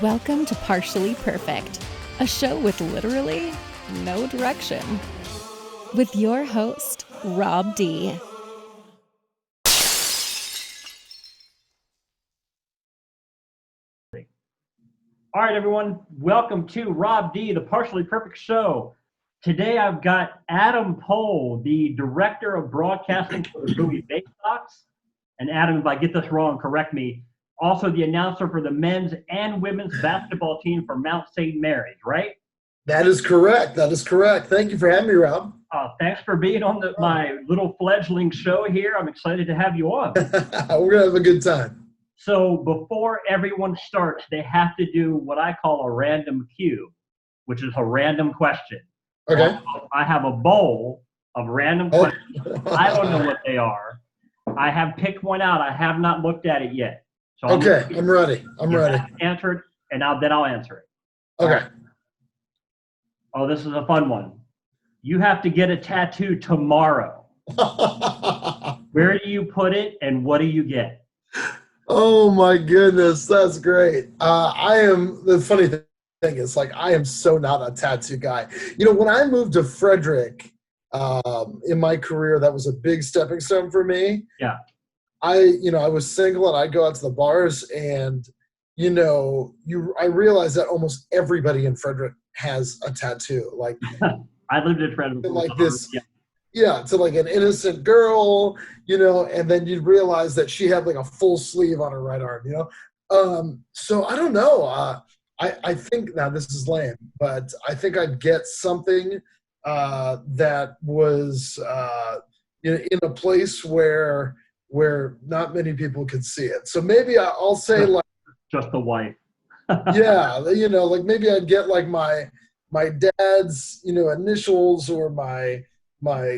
Welcome to Partially Perfect, a show with literally no direction. With your host, Rob D. All right, everyone. Welcome to Rob D, the Partially Perfect Show. Today I've got Adam Pohl, the Director of Broadcasting for the Bowie Bay Sox. And Adam, if I get this wrong, correct me. Also the announcer for the men's and women's basketball team for Mount St. Mary's, right? That is correct. Thank you for having me, Rob. Thanks for being on my little fledgling show here. I'm excited to have you on. We're going to have a good time. So before everyone starts, they have to do what I call a random cue, which is a random question. Okay. I have a bowl of random questions. I don't know what they are. I have picked one out. I have not looked at it yet. So I'm ready. I'm ready. Answer it, and then I'll answer it. Okay. Right. Oh, this is a fun one. You have to get a tattoo tomorrow. Where do you put it, and what do you get? Oh my goodness, that's great. The funny thing is, I am so not a tattoo guy. You know, when I moved to Frederick in my career, that was a big stepping stone for me. Yeah. I was single and I'd go out to the bars and, I realized that almost everybody in Frederick has a tattoo. I lived in Frederick. This. Yeah, to an innocent girl, and then you'd realize that she had a full sleeve on her right arm, So I don't know. I think, now this is lame, but I think I'd get something that was in a place where not many people could see it. So maybe I'll say just the wife. Yeah, maybe I'd get my dad's initials or my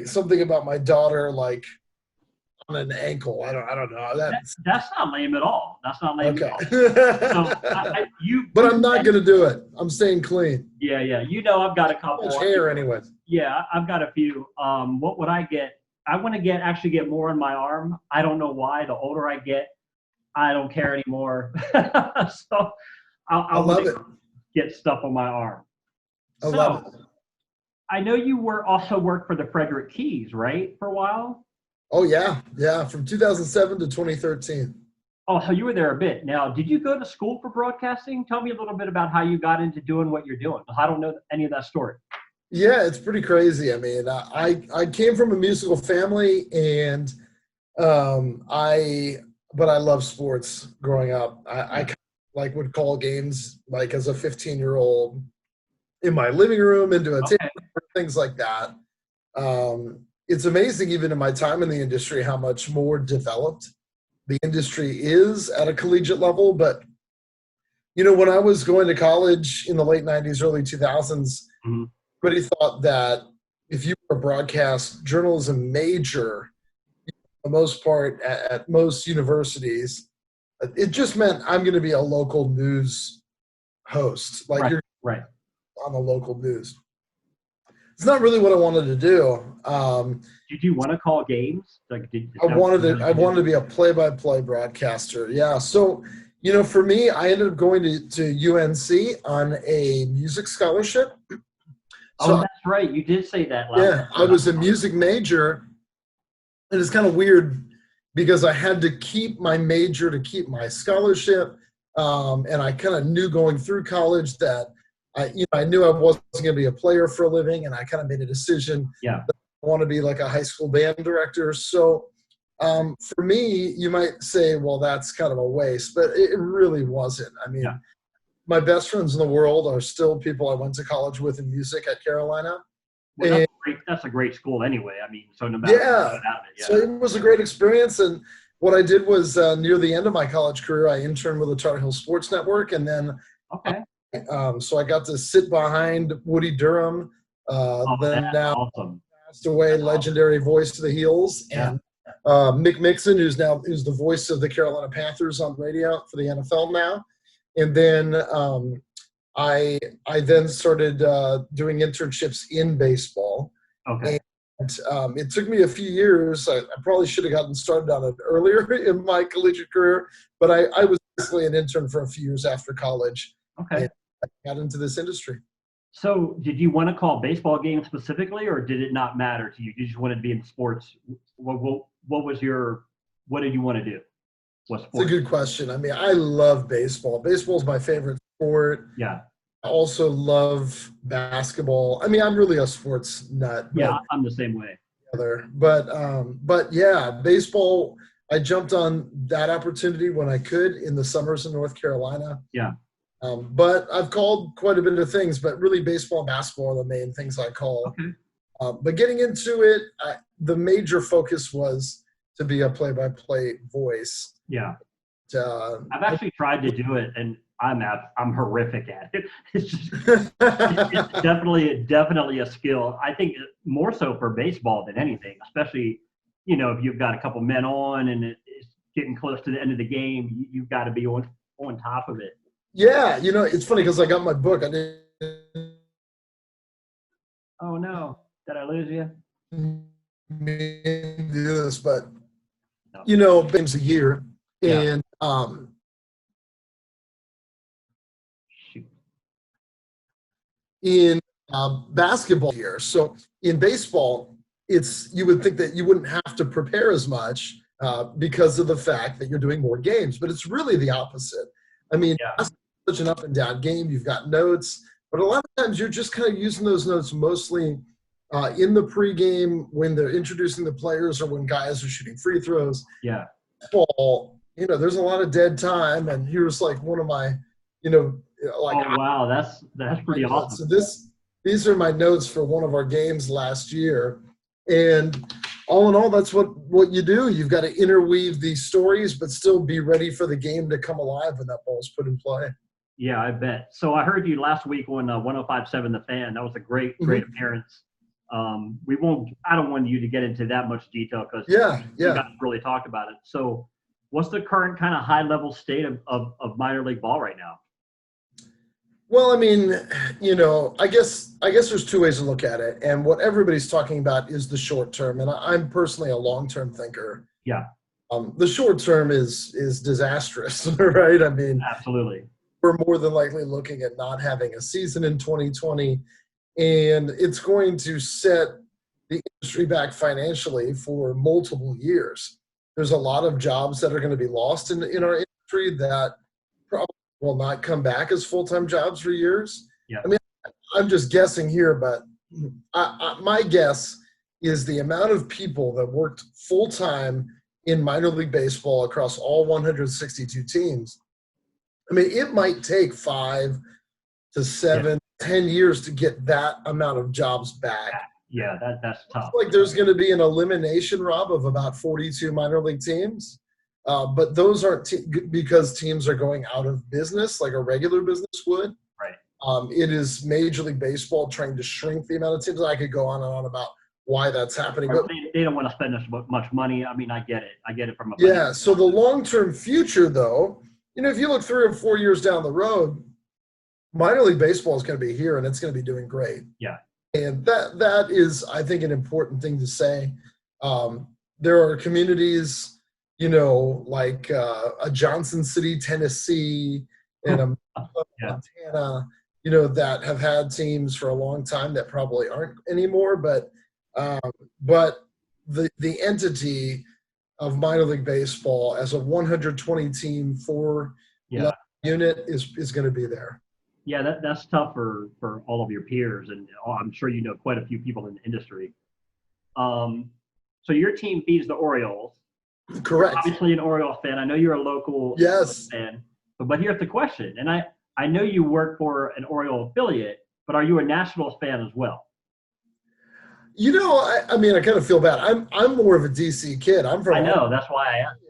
something about my daughter on an ankle. I don't know. That's not lame at all. That's not lame okay. at all. So but I'm not gonna do it. I'm staying clean. Yeah. I've got a couple. Much hair, anyways. Yeah, I've got a few. What would I get? I want to actually get more on my arm. I don't know why. The older I get, I don't care anymore. So I'll love it. Get stuff on my arm. I love it. I know you also worked for the Frederick Keys, right, for a while? Oh, yeah, from 2007 to 2013. Oh, so you were there a bit. Now, did you go to school for broadcasting? Tell me a little bit about how you got into doing what you're doing. I don't know any of that story. Yeah, it's pretty crazy. I mean, I came from a musical family, and I love sports growing up. I would call games as a 15-year-old in my living room, into a table, things like that. It's amazing, even in my time in the industry, how much more developed the industry is at a collegiate level. But, when I was going to college in the late 90s, early 2000s, everybody thought that if you were a broadcast journalism major, for the most part, at most universities, it just meant I'm going to be a local news host. You're right on the local news. It's not really what I wanted to do. Did you want to call games? I wanted to be a play-by-play broadcaster. Yeah. So, for me, I ended up going to UNC on a music scholarship. So, that's right. You did say that last time. I was a music major, and it's kind of weird because I had to keep my major to keep my scholarship, and I kind of knew going through college that I knew I wasn't going to be a player for a living, and I kind of made a decision that I want to be a high school band director. So for me, you might say, well, that's kind of a waste, but it really wasn't. I mean, my best friends in the world are still people I went to college with in music at Carolina. Well, that's a great school anyway. I mean, so no matter out of it. So it was a great experience. And what I did was near the end of my college career, I interned with the Tar Heel Sports Network, and then so I got to sit behind Woody Durham, awesome. Passed away, legendary voice of the Heels, and Mick Mixon, who's the voice of the Carolina Panthers on radio for the NFL now. And then I then started doing internships in baseball. Okay. And it took me a few years. I probably should have gotten started on it earlier in my collegiate career, but I was basically an intern for a few years after college. Okay. and I got into this industry. So did you want to call baseball games specifically, or did it not matter to you? You just wanted to be in sports. What did you want to do? What It's a sport? good question. I mean, I love baseball. Baseball is my favorite sport. Yeah. I also love basketball. I mean, I'm really a sports nut. Yeah, I'm the same way. But yeah, baseball. I jumped on that opportunity when I could in the summers in North Carolina. Yeah. But I've called quite a bit of things, but really baseball and basketball are the main things I call. Okay. But getting into it, the major focus was to be a play-by-play voice. Yeah. I've actually tried to do it, and I'm horrific at it. It's just it's definitely a skill. I think more so for baseball than anything, especially if you've got a couple men on and it's getting close to the end of the game, you've got to be on top of it. Yeah, it's funny because I got my book. I didn't Oh no, did I lose you? mean to do this, but No. games a year, Yeah. and Shoot. in basketball here. So in baseball, you would think that you wouldn't have to prepare as much because of the fact that you're doing more games, but it's really the opposite. I mean, Yeah. such an up and down game. You've got notes, but a lot of times you're just kind of using those notes mostly in the pregame when they're introducing the players or when guys are shooting free throws. Yeah. Ball, there's a lot of dead time, and here's like one of my, like. Oh wow, that's pretty awesome. So these are my notes for one of our games last year, and all in all, that's what you do. You've got to interweave these stories, but still be ready for the game to come alive when that ball's put in play. Yeah, I bet. So I heard you last week on 105.7 The Fan. That was a great appearance. I don't want you to get into that much detail because you guys really talked about it. So what's the current kind of high level state of minor league ball right now? Well, I mean, I guess there's two ways to look at it, and what everybody's talking about is the short term, and I'm personally a long-term thinker. Yeah. The short term is disastrous, right? I mean, absolutely. We're more than likely looking at not having a season in 2020, and it's going to set the industry back financially for multiple years. There's a lot of jobs that are going to be lost in our industry that probably will not come back as full-time jobs for years. Yeah. I mean, I'm just guessing here, but my guess is the amount of people that worked full-time in minor league baseball across all 162 teams. I mean, it might take 5 to 7, 10 years to get that amount of jobs back. Yeah, that's tough. Like there's going to be an elimination, Rob, of about 42 minor league teams. But those aren't because teams are going out of business like a regular business would. Right. It is Major League Baseball trying to shrink the amount of teams. I could go on and on about why that's happening. But they don't want to spend as much money. I mean, I get it from a yeah. So the long-term future, though, if you look 3 or 4 years down the road, minor league baseball is going to be here and it's going to be doing great. Yeah. And that is, I think, an important thing to say. There are communities, like a Johnson City, Tennessee, and a Montana, that have had teams for a long time that probably aren't anymore. But the entity of minor league baseball as a 120 team unit is going to be there. Yeah, that's tough for all of your peers, and I'm sure you know quite a few people in the industry. So your team feeds the Orioles. Correct. You're obviously an Orioles fan. I know you're a local fan, but here's the question, and I know you work for an Oriole affiliate, but are you a Nationals fan as well? I mean, I kind of feel bad. I'm more of a DC kid. I'm from. I know. That's why I asked.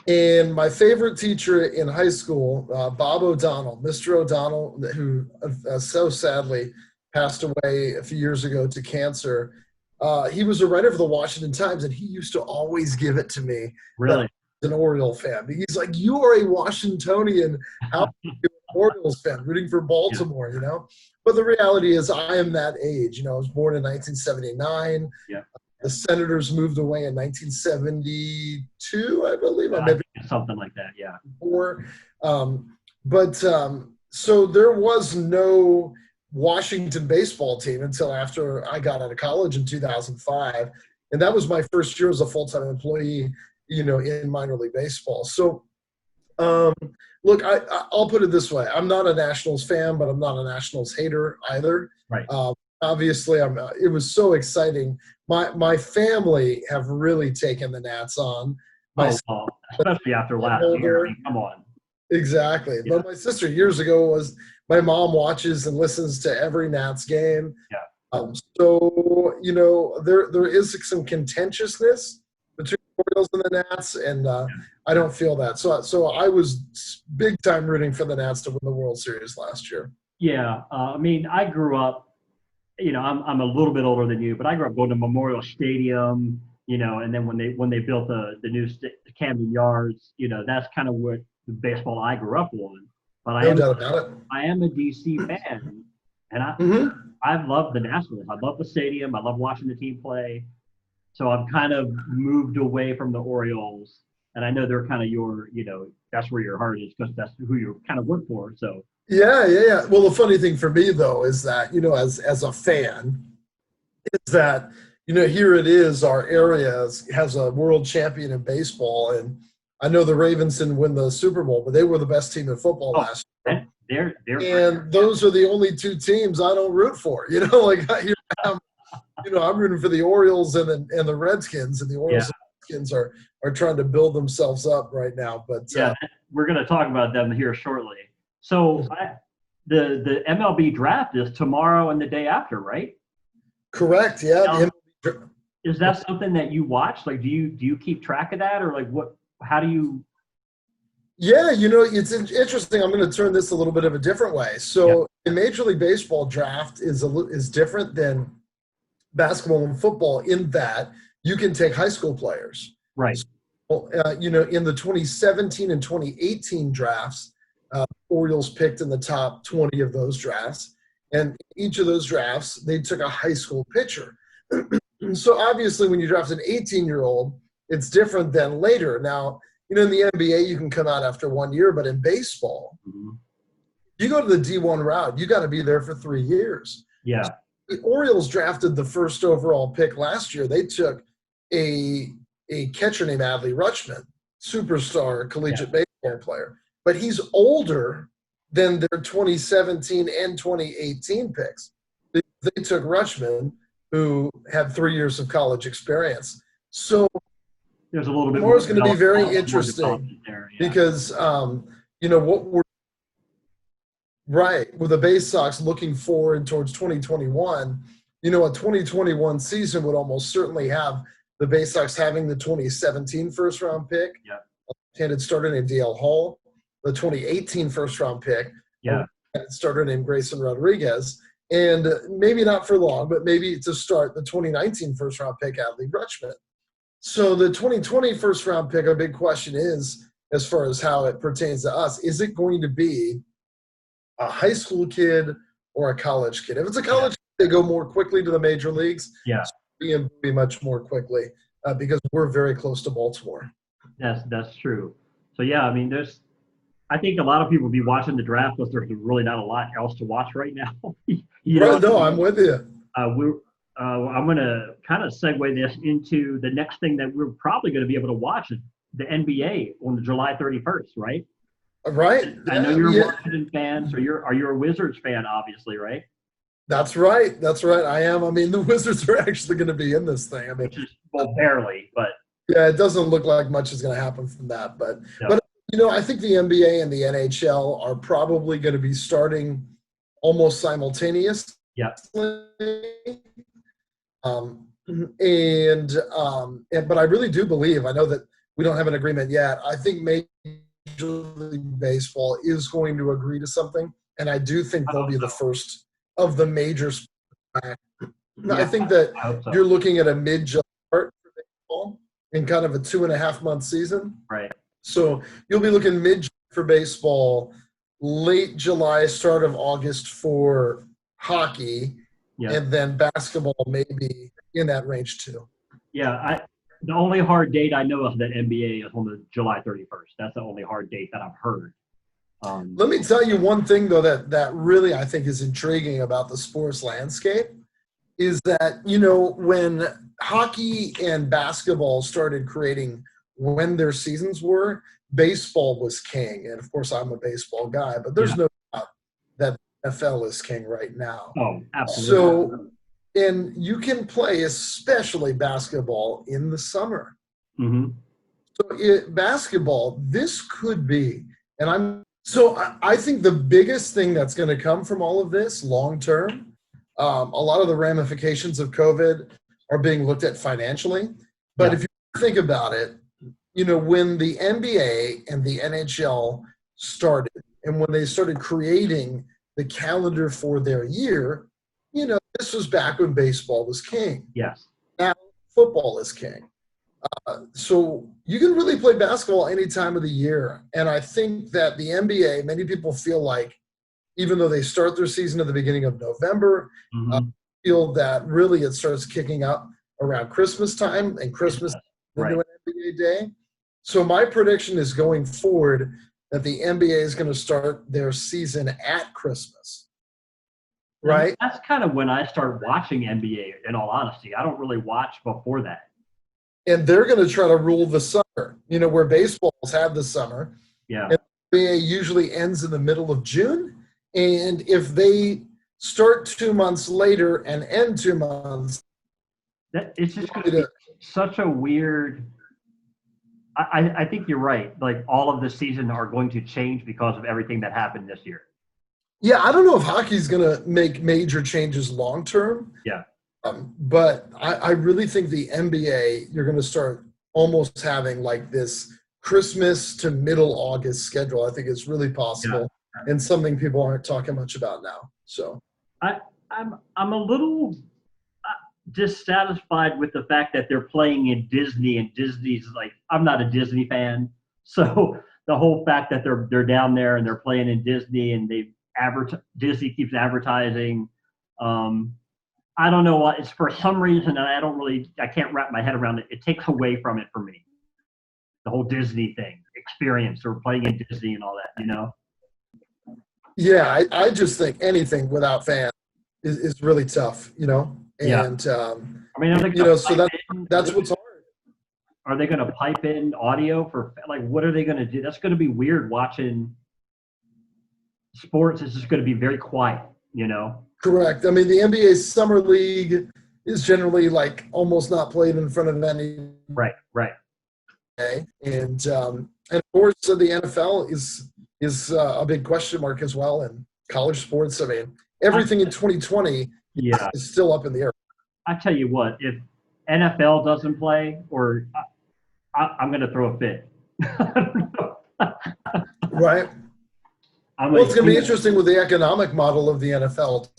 And my favorite teacher in high school, Bob O'Donnell, Mr. O'Donnell, who so sadly passed away a few years ago to cancer. He was a writer for the Washington Times, and he used to always give it to me. Really? An Oriole fan. He's like, you are a Washingtonian. How are you an Orioles fan, rooting for Baltimore, But the reality is I am that age. I was born in 1979. Yeah. The Senators moved away in 1972, I believe. Maybe something like that, yeah. So there was no Washington baseball team until after I got out of college in 2005. And that was my first year as a full-time employee, in minor league baseball. So, um, look, I'll put it this way. I'm not a Nationals fan, but I'm not a Nationals hater either. Right. Obviously, it was so exciting. My family have really taken the Nats on. Especially after last year. I mean, come on. Exactly. Yeah. But my sister years ago my mom watches and listens to every Nats game. Yeah. So, there is some contentiousness between the Orioles and the Nats, and I don't feel that. So I was big time rooting for the Nats to win the World Series last year. Yeah. I mean, I grew up, I'm a little bit older than you, but I grew up going to Memorial Stadium, and then when they built the new Camden Yards, that's kind of what the baseball I grew up on. But No doubt about it. I am a DC fan, and I've loved the Nationals. I love the stadium. I love watching the team play. So I've kind of moved away from the Orioles, and I know they're kind of that's where your heart is because that's who you kind of work for. So. Yeah. Well, the funny thing for me though is that as a fan, is that here it is. Our area has a world champion in baseball, and I know the Ravens didn't win the Super Bowl, but they were the best team in football last year. And those are the only two teams I don't root for. Like here I am, I'm rooting for the Orioles and the Redskins, and the Orioles and Redskins are trying to build themselves up right now. But we're going to talk about them here shortly. So the MLB draft is tomorrow and the day after, right? Correct. Yeah. Is that something that you watch? Like, do you keep track of that, or like what? How do you? Yeah, it's interesting. I'm going to turn this a little bit of a different way. So, the Major League Baseball draft is different than basketball and football in that you can take high school players. Right. So, in the 2017 and 2018 drafts, Orioles picked in the top 20 of those drafts, and each of those drafts they took a high school pitcher. So obviously, when you draft an 18-year-old, it's different than later. Now, in the NBA, you can come out after 1 year, but in baseball, you go to the D1 route, you got to be there for 3 years. Yeah. So the Orioles drafted the first overall pick last year. They took a catcher named Adley Rutschman, superstar collegiate baseball player, but he's older than their 2017 and 2018 picks. They took Rutschman, who had 3 years of college experience. So there's a little bit more is going to be very interesting because, what we're right with the Bay Sox looking forward towards 2021, a 2021 season would almost certainly have the Bay Sox having the 2017 first round pick. Yeah. Handed starter named DL Hall, the 2018 first round pick. Yeah. Starter named Grayson Rodriguez. And maybe not for long, but maybe to start the 2019 first round pick, Adley Rutschman. So the 2020 first round pick, a big question is, as far as how it pertains to us, is it going to be a high school kid or a college kid? If it's a college kid, they go more quickly to the major leagues. Yeah. So be much more quickly because we're very close to Baltimore. That's true. So, I mean, I think a lot of people will be watching the draft because there's really not a lot else to watch right now. No, I'm with you. I'm going to kind of segue this into the next thing that we're probably going to be able to watch is the NBA on July 31st, right? Right. I know you're a Washington fan, so are you a Wizards fan, obviously, right? That's right. I am. I mean, the Wizards are actually going to be in this thing. I mean, barely, but yeah, it doesn't look like much is going to happen from that. But I think the NBA and the NHL are probably going to be starting almost simultaneously. Yeah. But I really do believe, I know that we don't have an agreement yet. I think Major League Baseball is going to agree to something, and I do think they'll be the first of the major sports. I think that you're looking at a mid-July start for baseball in kind of a 2.5 month season. Right. So you'll be looking mid for baseball, late July, start of August for hockey, and then basketball maybe in that range too. Yeah, the only hard date I know of the NBA is on the July 31st. That's the only hard date that I've heard. Let me tell you one thing, though, that really I think is intriguing about the sports landscape is that, when hockey and basketball started creating when their seasons were, baseball was king. And, of course, I'm a baseball guy, but there's no doubt that the NFL is king right now. Oh, absolutely. So, and you can play, especially basketball, in the summer. Mm-hmm. So basketball, this could be, I think the biggest thing that's going to come from all of this long term, a lot of the ramifications of COVID are being looked at financially. But if you think about it, when the NBA and the NHL started, and when they started creating the calendar for their year, this was back when baseball was king. Yes. Now football is king. So you can really play basketball any time of the year. And I think that the NBA, many people feel like, even though they start their season at the beginning of November, feel that really it starts kicking up around Christmas time, and Christmas into an NBA day. So my prediction is going forward that the NBA is going to start their season at Christmas. Right? That's kind of when I started watching NBA, in all honesty. I don't really watch before that. And they're going to try to rule the summer, where baseballs have the summer. Yeah. And the NBA usually ends in the middle of June. And if they start 2 months later and end 2 months, it's just going to be such a weird. I think you're right. Like, all of the season are going to change because of everything that happened this year. Yeah, I don't know if hockey's going to make major changes long term. Yeah. But I really think the NBA, you're going to start almost having like this Christmas to middle August schedule. I think it's really possible and something people aren't talking much about now. So I'm a little dissatisfied with the fact that they're playing in Disney, and Disney's like, I'm not a Disney fan. So the whole fact that they're down there and they're playing in Disney, and Disney keeps advertising. I don't know what it's for some reason, and I can't wrap my head around it. It takes away from it for me. The whole Disney thing, experience, or playing in Disney and all that, Yeah, I just think anything without fans is really tough, And I mean, so that's what's hard. Are they going to pipe in audio for, like, what are they going to do? That's going to be weird watching sports. It's just going to be very quiet, Correct. I mean, the NBA's summer league is generally like almost not played in front of any. Right. And of course, the NFL is a big question mark as well, and college sports. I mean, everything in 2020 is still up in the air. I tell you what, if NFL doesn't play, or I'm going to throw a fit. Right. Well, it's going to be interesting with the economic model of the NFL